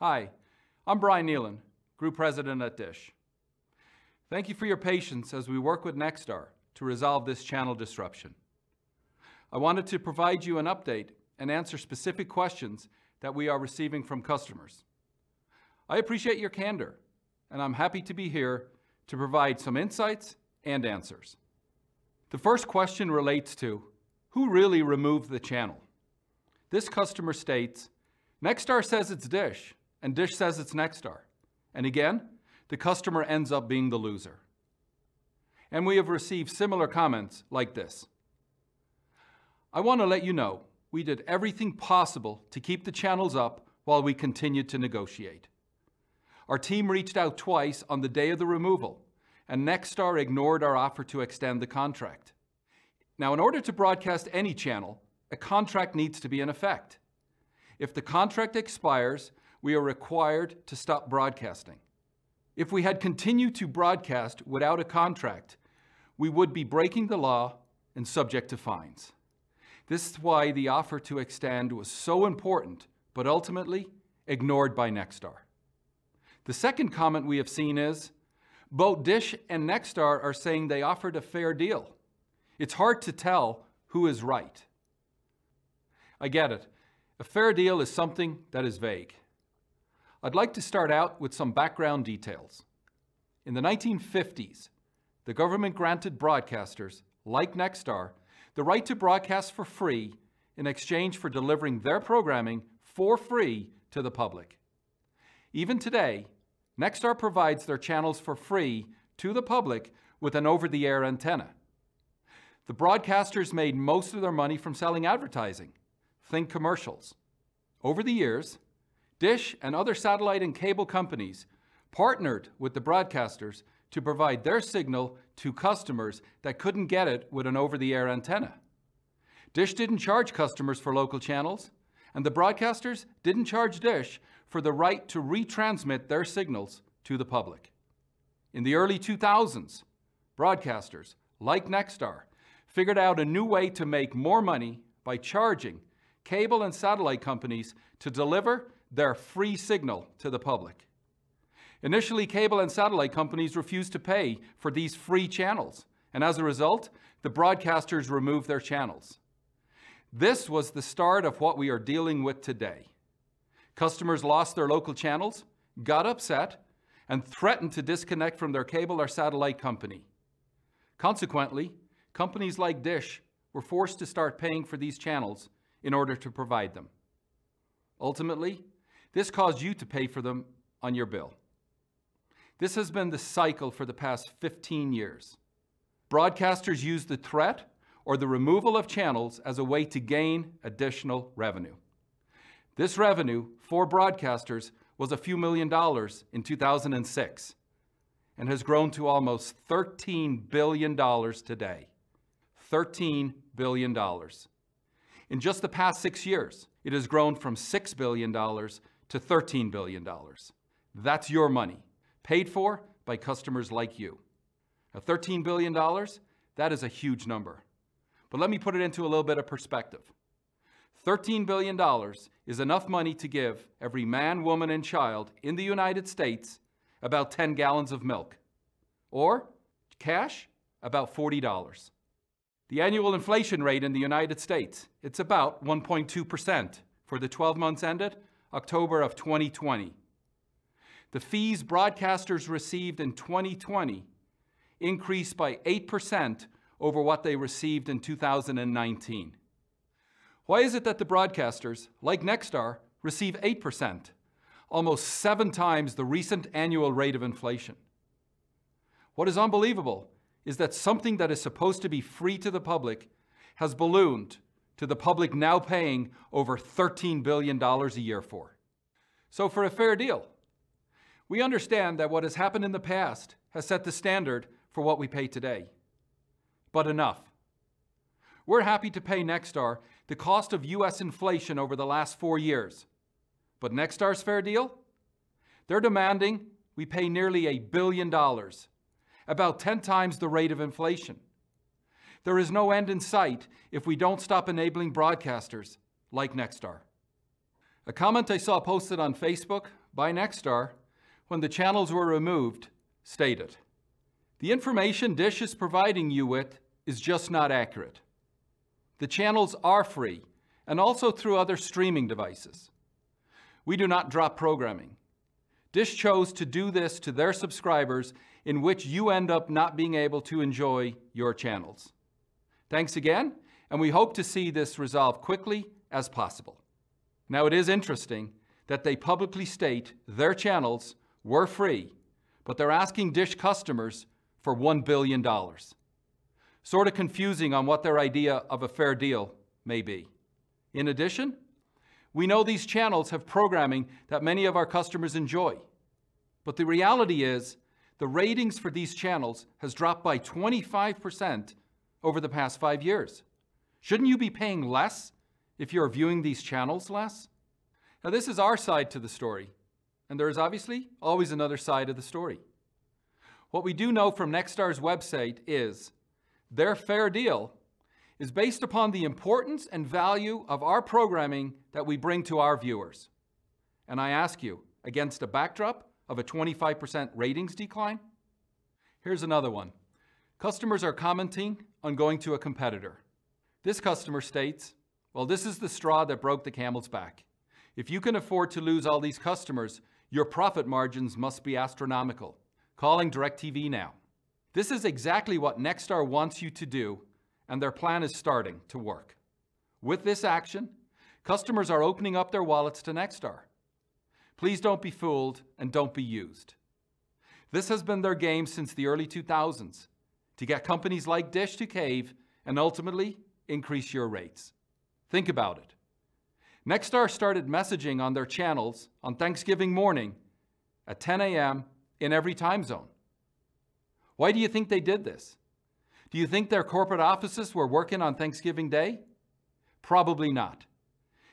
Hi, I'm Brian Neylon, Group President at Dish. Thank you for your patience as we work with Nexstar to resolve this channel disruption. I wanted to provide you an update and answer specific questions that we are receiving from customers. I appreciate your candor, and I'm happy to be here to provide some insights and answers. The first question relates to who really removed the channel. This customer states, Nexstar says it's Dish, and Dish says it's Nexstar. And again, the customer ends up being the loser. And we have received similar comments like this. I want to let you know we did everything possible to keep the channels up while we continued to negotiate. Our team reached out twice on the day of the removal, and Nexstar ignored our offer to extend the contract. Now, in order to broadcast any channel, a contract needs to be in effect. If the contract expires, we are required to stop broadcasting. If we had continued to broadcast without a contract, we would be breaking the law and subject to fines. This is why the offer to extend was so important, but ultimately ignored by Nexstar. The second comment we have seen is, both Dish and Nexstar are saying they offered a fair deal. It's hard to tell who is right. I get it. A fair deal is something that is vague. I'd like to start out with some background details. In the 1950s, the government granted broadcasters, like Nexstar, the right to broadcast for free in exchange for delivering their programming for free to the public. Even today, Nexstar provides their channels for free to the public with an over-the-air antenna. The broadcasters made most of their money from selling advertising. Think commercials. Over the years, Dish and other satellite and cable companies partnered with the broadcasters to provide their signal to customers that couldn't get it with an over-the-air antenna. Dish didn't charge customers for local channels, and the broadcasters didn't charge Dish for the right to retransmit their signals to the public. In the early 2000s, broadcasters, like Nexstar, figured out a new way to make more money by charging cable and satellite companies to deliver their free signal to the public. Initially, cable and satellite companies refused to pay for these free channels, and as a result, the broadcasters removed their channels. This was the start of what we are dealing with today. Customers lost their local channels, got upset, and threatened to disconnect from their cable or satellite company. Consequently, companies like Dish were forced to start paying for these channels in order to provide them. Ultimately, this caused you to pay for them on your bill. This has been the cycle for the past 15 years. Broadcasters use the threat or the removal of channels as a way to gain additional revenue. This revenue for broadcasters was a few $1 million in 2006 and has grown to almost $13 billion today. $13 billion. In just the past 6 years, it has grown from $6 billion to $13 billion. That's your money, paid for by customers like you. Now, $13 billion, that is a huge number. But let me put it into a little bit of perspective. $13 billion is enough money to give every man, woman, and child in the United States about 10 gallons of milk. Or, cash, about $40. The annual inflation rate in the United States, it's about 1.2% for the 12 months ended October of 2020. The fees broadcasters received in 2020 increased by 8% over what they received in 2019. Why is it that the broadcasters, like Nexstar, receive 8%, almost 7 times the recent annual rate of inflation? What is unbelievable is that something that is supposed to be free to the public has ballooned to the public now paying over $13 billion a year for. So for a fair deal, we understand that what has happened in the past has set the standard for what we pay today. But enough. We're happy to pay Nexstar the cost of U.S. inflation over the last 4 years. But Nexstar's fair deal? They're demanding we pay nearly $1 billion, about 10 times the rate of inflation. There is no end in sight if we don't stop enabling broadcasters like Nexstar. A comment I saw posted on Facebook by Nexstar when the channels were removed stated, "The information Dish is providing you with is just not accurate. The channels are free and also through other streaming devices. We do not drop programming. Dish chose to do this to their subscribers, in which you end up not being able to enjoy your channels. Thanks again, and we hope to see this resolved quickly as possible." Now, it is interesting that they publicly state their channels were free, but they're asking Dish customers for $1 billion. Sort of confusing on what their idea of a fair deal may be. In addition, we know these channels have programming that many of our customers enjoy. But the reality is, the ratings for these channels has dropped by 25% over the past 5 years. Shouldn't you be paying less if you're viewing these channels less? Now, this is our side to the story, and there is obviously always another side of the story. What we do know from Nexstar's website is their fair deal is based upon the importance and value of our programming that we bring to our viewers. And I ask you, against a backdrop of a 25% ratings decline? Here's another one. Customers are commenting on going to a competitor. This customer states, "Well, this is the straw that broke the camel's back. If you can afford to lose all these customers, your profit margins must be astronomical. Calling DirecTV now." This is exactly what Nexstar wants you to do, and their plan is starting to work. With this action, customers are opening up their wallets to Nexstar. Please don't be fooled and don't be used. This has been their game since the early 2000s, to get companies like Dish to cave and ultimately increase your rates. Think about it. Nexstar started messaging on their channels on Thanksgiving morning at 10 a.m. in every time zone. Why do you think they did this? Do you think their corporate offices were working on Thanksgiving Day? Probably not.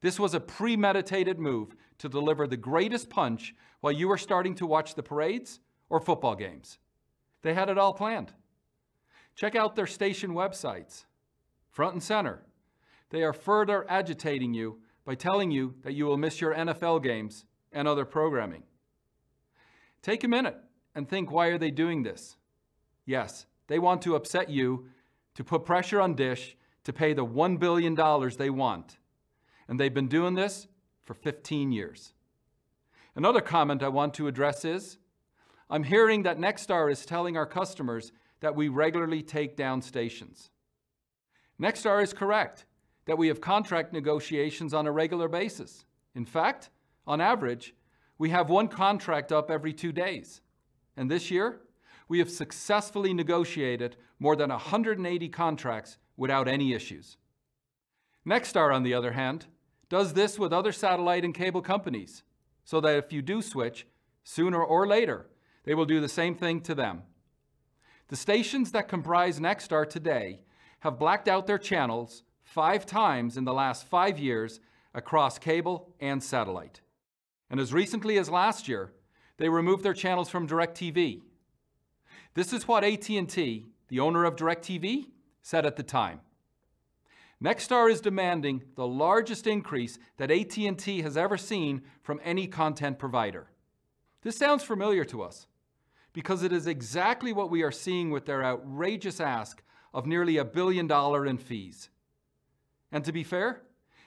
This was a premeditated move to deliver the greatest punch while you were starting to watch the parades or football games. They had it all planned. Check out their station websites. Front and center, they are further agitating you by telling you that you will miss your NFL games and other programming. Take a minute and think, why are they doing this? Yes, they want to upset you, to put pressure on Dish to pay the $1 billion they want. And they've been doing this for 15 years. Another comment I want to address is, I'm hearing that Nexstar is telling our customers that we regularly take down stations. Nexstar is correct that we have contract negotiations on a regular basis. In fact, on average, we have one contract up every 2 days. And this year, we have successfully negotiated more than 180 contracts without any issues. Nexstar, on the other hand, does this with other satellite and cable companies, so that if you do switch, sooner or later, they will do the same thing to them. The stations that comprise Nexstar today have blacked out their channels 5 times in the last 5 years across cable and satellite. And as recently as last year, they removed their channels from DirecTV. This is what AT&T, the owner of DirecTV, said at the time. Nexstar is demanding the largest increase that AT&T has ever seen from any content provider. This sounds familiar to us because it is exactly what we are seeing with their outrageous ask of nearly $1 billion in fees. And to be fair,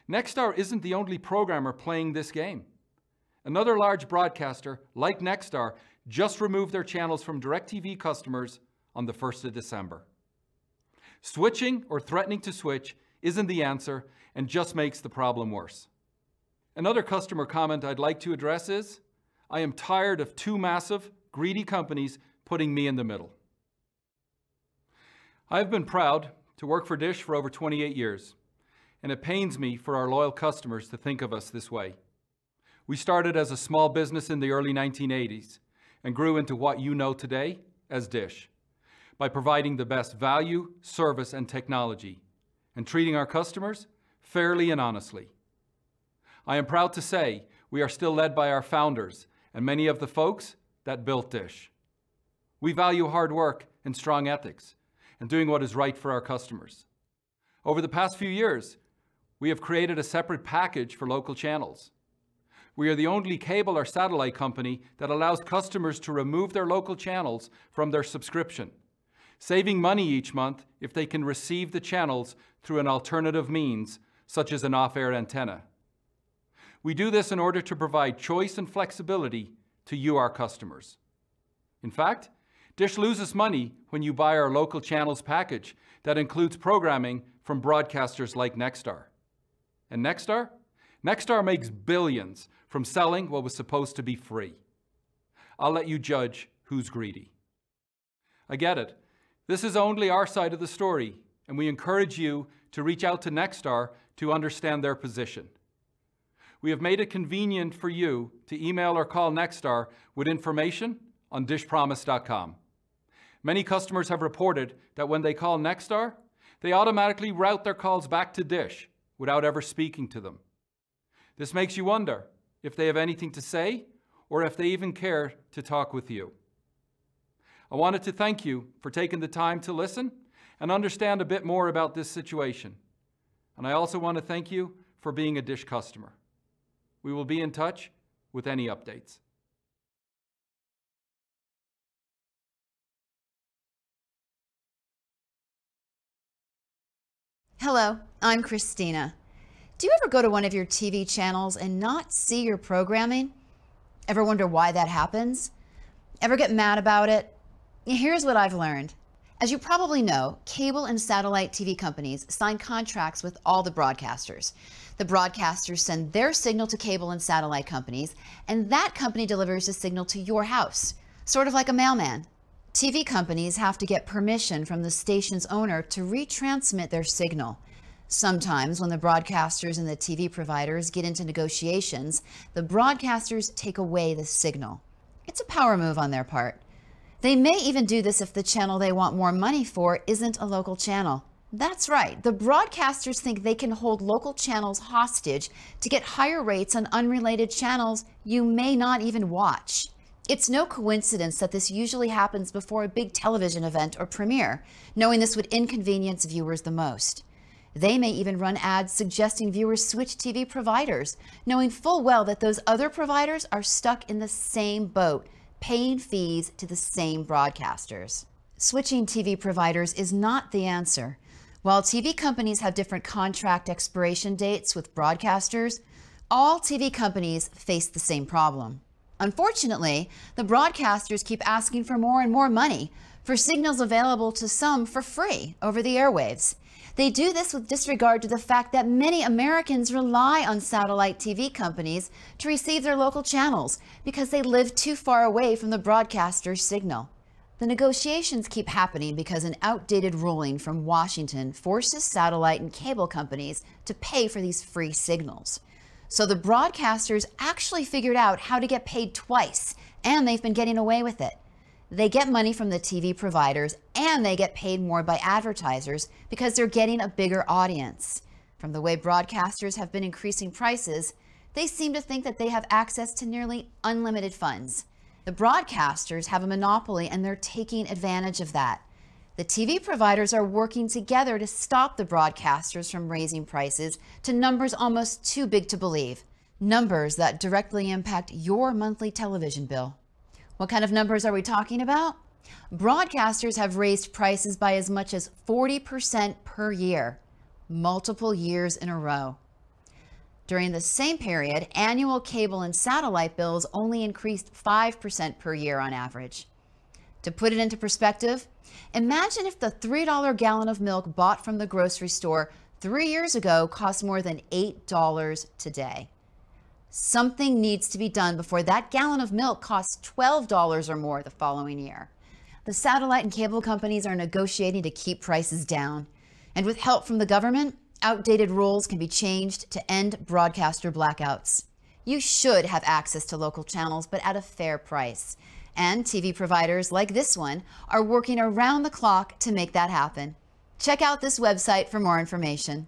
Nexstar isn't the only programmer playing this game. Another large broadcaster, like Nexstar, just removed their channels from DirecTV customers on the 1st of December. Switching or threatening to switch isn't the answer and just makes the problem worse. Another customer comment I'd like to address is, I am tired of 2 massive, greedy companies putting me in the middle. I've been proud to work for Dish for over 28 years, and it pains me for our loyal customers to think of us this way. We started as a small business in the early 1980s and grew into what you know today as Dish by providing the best value, service, and technology and treating our customers fairly and honestly. I am proud to say we are still led by our founders and many of the folks that built Dish. We value hard work and strong ethics and doing what is right for our customers. Over the past few years, we have created a separate package for local channels. We are the only cable or satellite company that allows customers to remove their local channels from their subscription, saving money each month if they can receive the channels through an alternative means, such as an off-air antenna. We do this in order to provide choice and flexibility to you, our customers. In fact, Dish loses money when you buy our local channels package that includes programming from broadcasters like Nexstar. And Nexstar? Nexstar makes billions from selling what was supposed to be free. I'll let you judge who's greedy. I get it. This is only our side of the story, and we encourage you to reach out to Nexstar to understand their position. We have made it convenient for you to email or call Nexstar with information on dishpromise.com. Many customers have reported that when they call Nexstar, they automatically route their calls back to Dish without ever speaking to them. This makes you wonder if they have anything to say or if they even care to talk with you. I wanted to thank you for taking the time to listen and understand a bit more about this situation. And I also want to thank you for being a Dish customer. We will be in touch with any updates. Hello, I'm Christina. Do you ever go to one of your TV channels and not see your programming? Ever wonder why that happens? Ever get mad about it? Here's what I've learned. As you probably know, cable and satellite TV companies sign contracts with all the broadcasters. The broadcasters send their signal to cable and satellite companies, and that company delivers the signal to your house, sort of like a mailman. TV companies have to get permission from the station's owner to retransmit their signal. Sometimes when the broadcasters and the TV providers get into negotiations, the broadcasters take away the signal. It's a power move on their part. They may even do this if the channel they want more money for isn't a local channel. That's right, the broadcasters think they can hold local channels hostage to get higher rates on unrelated channels you may not even watch. It's no coincidence that this usually happens before a big television event or premiere, knowing this would inconvenience viewers the most. They may even run ads suggesting viewers switch TV providers, knowing full well that those other providers are stuck in the same boat, paying fees to the same broadcasters. Switching TV providers is not the answer. While TV companies have different contract expiration dates with broadcasters, all TV companies face the same problem. Unfortunately, the broadcasters keep asking for more and more money for signals available to some for free over the airwaves. They do this with disregard to the fact that many Americans rely on satellite TV companies to receive their local channels because they live too far away from the broadcaster's signal. The negotiations keep happening because an outdated ruling from Washington forces satellite and cable companies to pay for these free signals. So the broadcasters actually figured out how to get paid twice, and they've been getting away with it. They get money from the TV providers, and they get paid more by advertisers because they're getting a bigger audience. From the way broadcasters have been increasing prices, they seem to think that they have access to nearly unlimited funds. The broadcasters have a monopoly, and they're taking advantage of that. The TV providers are working together to stop the broadcasters from raising prices to numbers almost too big to believe. Numbers that directly impact your monthly television bill. What kind of numbers are we talking about? Broadcasters have raised prices by as much as 40% per year, multiple years in a row. During the same period, annual cable and satellite bills only increased 5% per year on average. To put it into perspective, imagine if the $3 gallon of milk bought from the grocery store 3 years ago cost more than $8 today. Something needs to be done before that gallon of milk costs $12 or more the following year. The satellite and cable companies are negotiating to keep prices down. And with help from the government, outdated rules can be changed to end broadcaster blackouts. You should have access to local channels, but at a fair price. And TV providers like this one are working around the clock to make that happen. Check out this website for more information.